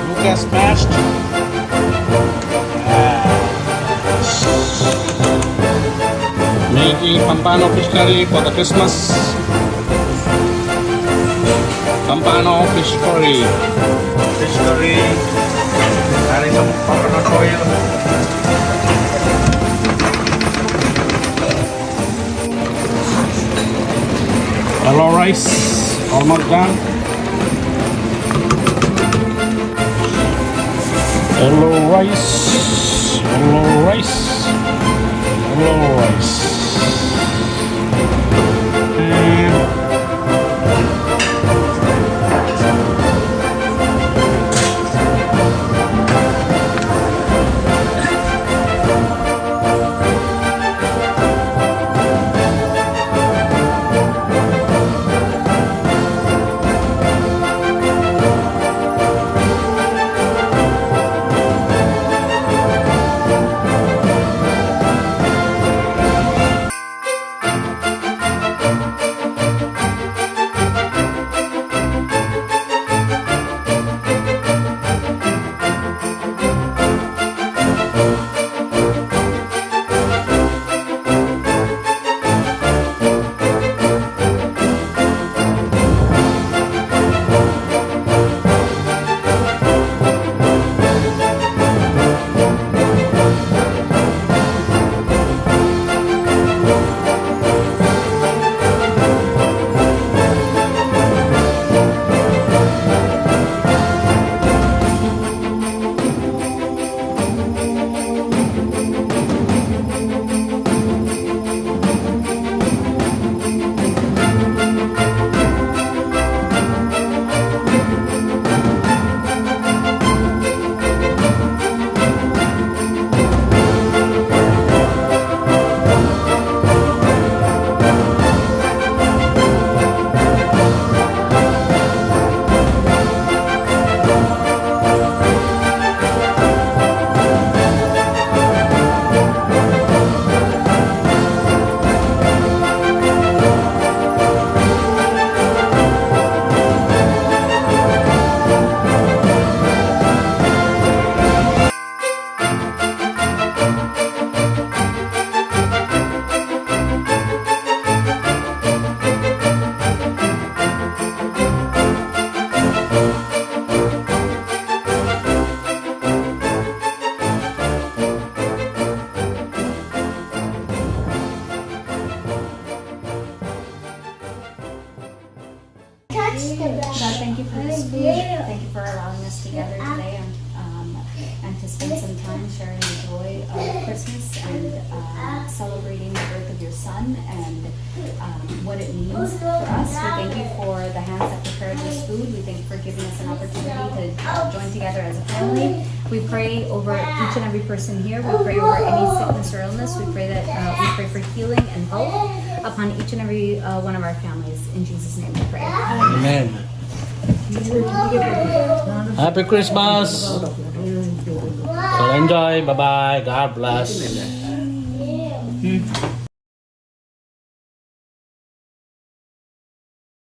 Lucas smashed. Making Pampano fish curry for the Christmas. Pampano fish curry. Fish curry. Adding some coconut oil. Yellow rice. Almost done. Yellow rice. Yellow rice. Yellow rice. God, thank you for this food. Thank you for allowing us to gather today and to spend some time sharing the joy of Christmas and celebrating the birth of your son and what it means for us. We thank you for the hands that prepared this food. We thank you for giving us an opportunity to join together as a family. We pray over each and every person here. We pray over any sickness or illness. We pray that we pray for healing and health upon each and every one of our families. In Jesus' name we pray. Amen. Happy Christmas. So enjoy. Bye bye. God bless.